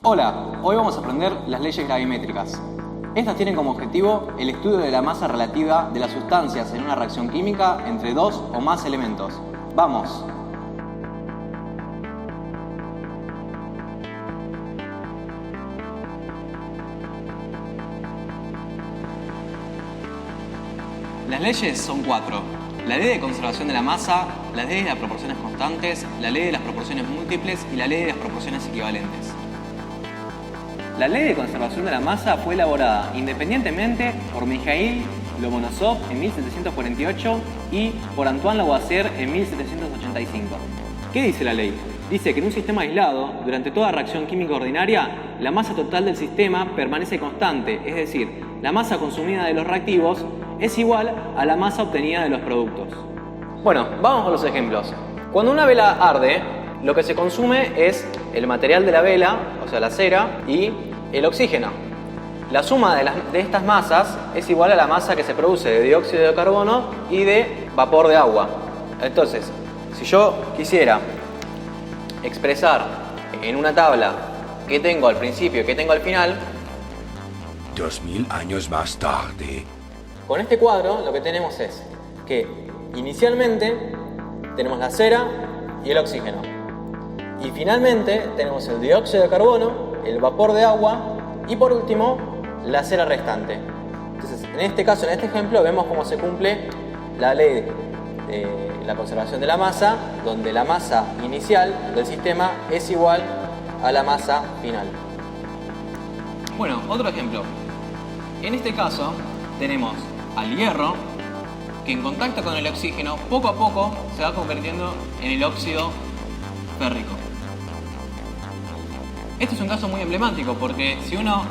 Hola, hoy vamos a aprender las leyes gravimétricas. Estas tienen como objetivo el estudio de la masa relativa de las sustancias en una reacción química entre dos o más elementos. ¡Vamos! Las leyes son cuatro: la ley de conservación de la masa, la ley de las proporciones constantes, la ley de las proporciones múltiples y la ley de las proporciones equivalentes. La ley de conservación de la masa fue elaborada independientemente por Mikhail Lomonosov en 1748 y por Antoine Lavoisier en 1785. ¿Qué dice la ley? Dice que en un sistema aislado, durante toda reacción química ordinaria, la masa total del sistema permanece constante, es decir, la masa consumida de los reactivos es igual a la masa obtenida de los productos. Bueno, vamos con los ejemplos. Cuando una vela arde, lo que se consume es el material de la vela, o sea la cera, y el oxígeno. La suma de estas masas es igual a la masa que se produce de dióxido de carbono y de vapor de agua. Entonces, si yo quisiera expresar en una tabla qué tengo al principio y qué tengo al final, 2000 años más tarde. con este cuadro lo que tenemos es que inicialmente tenemos la cera y el oxígeno. Y finalmente tenemos el dióxido de carbono, el vapor de agua y por último la cera restante. Entonces, en este caso, en este ejemplo, vemos cómo se cumple la ley de la conservación de la masa, donde la masa inicial del sistema es igual a la masa final. Bueno, otro ejemplo. En este caso tenemos al hierro que en contacto con el oxígeno poco a poco se va convirtiendo en el óxido férrico. Este es un caso muy emblemático porque si uno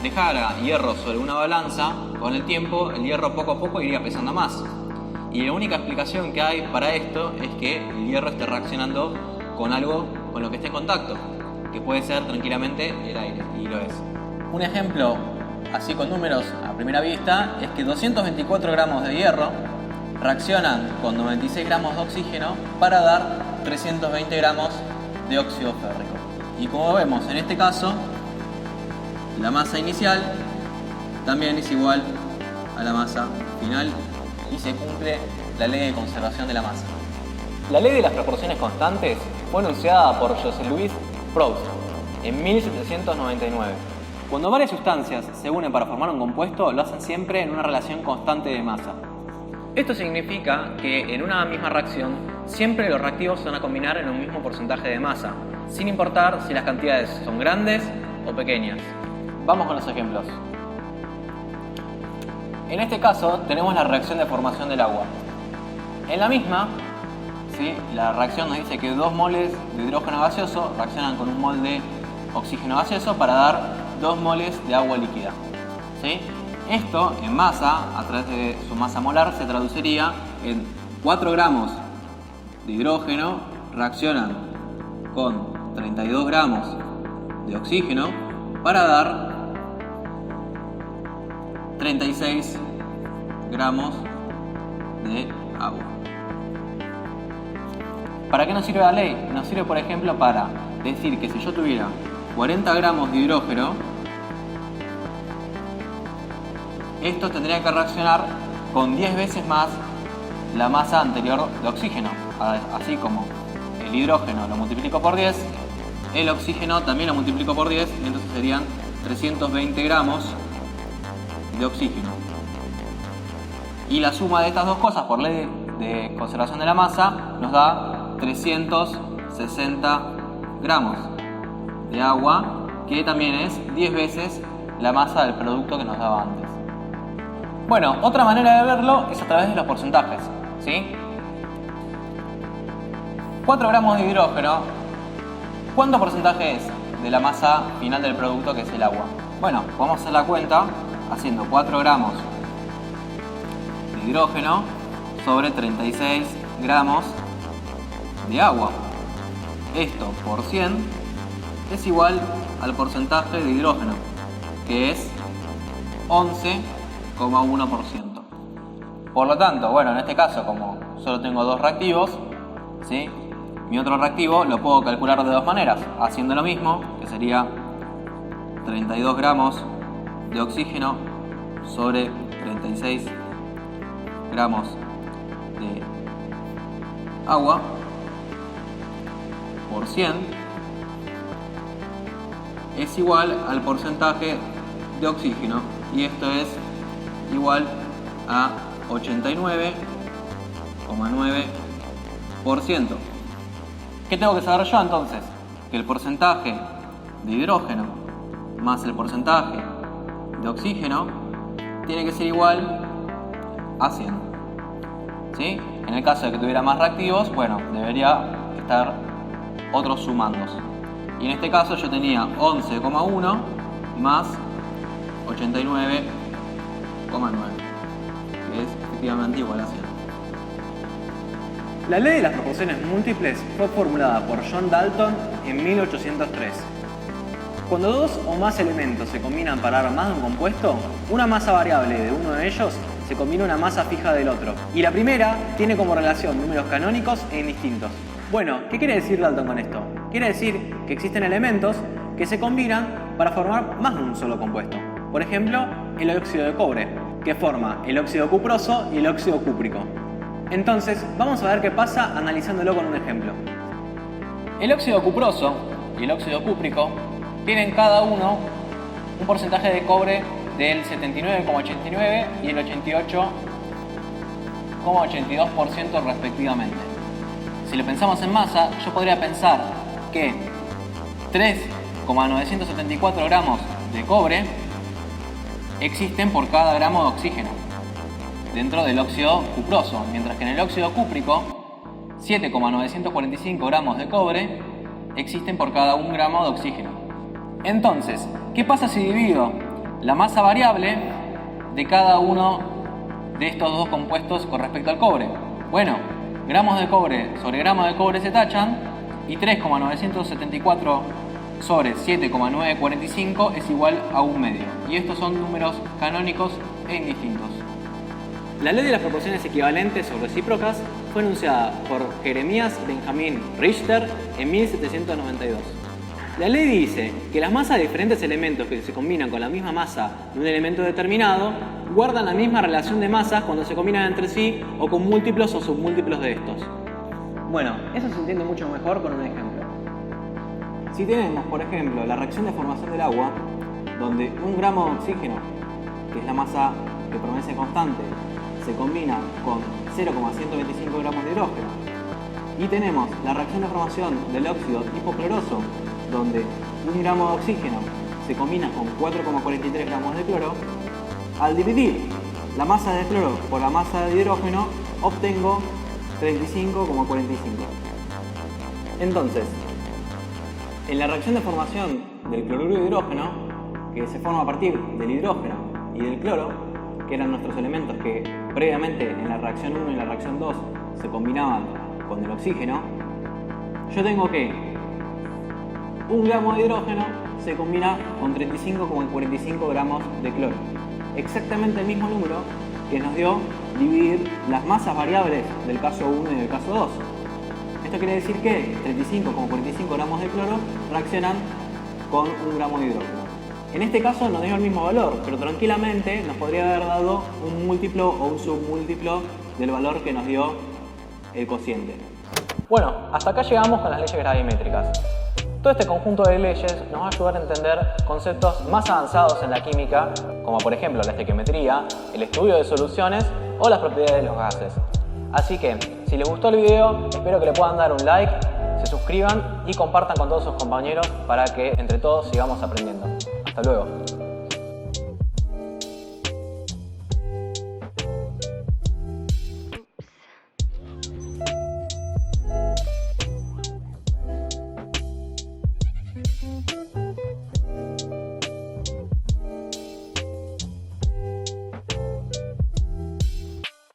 dejara hierro sobre una balanza, con el tiempo el hierro poco a poco iría pesando más. Y la única explicación que hay para esto es que el hierro esté reaccionando con algo con lo que esté en contacto, que puede ser tranquilamente el aire, y lo es. Un ejemplo así con números a primera vista es que 224 gramos de hierro reaccionan con 96 gramos de oxígeno para dar 320 gramos de óxido férrico. Y como vemos en este caso, la masa inicial también es igual a la masa final y se cumple la ley de conservación de la masa. La ley de las proporciones constantes fue enunciada por José-Louis Proust en 1799. Cuando varias sustancias se unen para formar un compuesto, lo hacen siempre en una relación constante de masa. Esto significa que en una misma reacción siempre los reactivos se van a combinar en un mismo porcentaje de masa, sin importar si las cantidades son grandes o pequeñas. Vamos con los ejemplos. En este caso tenemos la reacción de formación del agua. En la misma, ¿sí?, la reacción nos dice que 2 moles de hidrógeno gaseoso reaccionan con 1 mol de oxígeno gaseoso para dar 2 moles de agua líquida, ¿sí? Esto en masa, a través de su masa molar, se traduciría en 4 gramos de hidrógeno reaccionan con 32 gramos de oxígeno para dar 36 gramos de agua. ¿Para qué nos sirve la ley? Nos sirve, por ejemplo, para decir que si yo tuviera 40 gramos de hidrógeno, esto tendría que reaccionar con 10 veces más la masa anterior de oxígeno. Así como el hidrógeno lo multiplico por 10, el oxígeno también lo multiplico por 10 y entonces serían 320 gramos de oxígeno. Y la suma de estas dos cosas por ley de conservación de la masa nos da 360 gramos de agua, que también es 10 veces la masa del producto que nos daba antes. Bueno, otra manera de verlo es a través de los porcentajes, ¿sí? 4 gramos de hidrógeno, ¿cuánto porcentaje es de la masa final del producto, que es el agua? Bueno, vamos a hacer la cuenta haciendo 4 gramos de hidrógeno sobre 36 gramos de agua. Esto por 100 es igual al porcentaje de hidrógeno, que es 11,1%. Por lo tanto, bueno, en este caso, como solo tengo 2 reactivos, ¿sí?, mi otro reactivo lo puedo calcular de 2 maneras, haciendo lo mismo, que sería 32 gramos de oxígeno sobre 36 gramos de agua por 100 es igual al porcentaje de oxígeno, y esto es igual a 89,9%. ¿Qué tengo que saber yo entonces? Que el porcentaje de hidrógeno más el porcentaje de oxígeno tiene que ser igual a 100. ¿Sí? En el caso de que tuviera más reactivos, bueno, debería estar otros sumandos. Y en este caso yo tenía 11,1 más 89,9, que es efectivamente igual a 100. La ley de las proporciones múltiples fue formulada por John Dalton en 1803. Cuando dos o más elementos se combinan para dar más de un compuesto, una masa variable de uno de ellos se combina a una masa fija del otro. Y la primera tiene como relación números canónicos e indistintos. Bueno, ¿qué quiere decir Dalton con esto? Quiere decir que existen elementos que se combinan para formar más de un solo compuesto. Por ejemplo, el óxido de cobre, que forma el óxido cuproso y el óxido cúprico. Entonces, vamos a ver qué pasa analizándolo con un ejemplo. El óxido cuproso y el óxido cúprico tienen cada uno un porcentaje de cobre del 79,89 y el 88,82% respectivamente. Si lo pensamos en masa, yo podría pensar que 3,974 gramos de cobre existen por cada gramo de oxígeno dentro del óxido cuproso, mientras que en el óxido cúprico 7,945 gramos de cobre existen por cada 1 gramo de oxígeno. Entonces, ¿qué pasa si divido la masa variable de cada uno de estos dos compuestos con respecto al cobre? Bueno, gramos de cobre sobre gramos de cobre se tachan y 3,974 sobre 7,945 es igual a 1 medio. Y estos son números canónicos e indistintos. La ley de las proporciones equivalentes o recíprocas fue enunciada por Jeremías Benjamin Richter en 1792. La ley dice que las masas de diferentes elementos que se combinan con la misma masa de un elemento determinado guardan la misma relación de masas cuando se combinan entre sí o con múltiplos o submúltiplos de estos. Bueno, eso se entiende mucho mejor con un ejemplo. Si tenemos, por ejemplo, la reacción de formación del agua, donde 1 gramo de oxígeno, que es la masa que permanece constante, se combina con 0,125 gramos de hidrógeno, y tenemos la reacción de formación del óxido hipocloroso, donde 1 gramo de oxígeno se combina con 4,43 gramos de cloro, al dividir la masa de cloro por la masa de hidrógeno obtengo 35,45. Entonces, en la reacción de formación del cloruro de hidrógeno, que se forma a partir del hidrógeno y del cloro, que eran nuestros elementos que previamente en la reacción 1 y la reacción 2 se combinaban con el oxígeno, yo tengo que 1 gramo de hidrógeno se combina con 35,45 gramos de cloro. Exactamente el mismo número que nos dio dividir las masas variables del caso 1 y del caso 2. Esto quiere decir que 35,45 gramos de cloro reaccionan con 1 gramo de hidrógeno. En este caso nos dio el mismo valor, pero tranquilamente nos podría haber dado un múltiplo o un submúltiplo del valor que nos dio el cociente. Bueno, hasta acá llegamos con las leyes gravimétricas. Todo este conjunto de leyes nos va a ayudar a entender conceptos más avanzados en la química, como por ejemplo la estequiometría, el estudio de soluciones o las propiedades de los gases. Así que, si les gustó el video, espero que le puedan dar un like, se suscriban y compartan con todos sus compañeros para que entre todos sigamos aprendiendo. Hasta luego.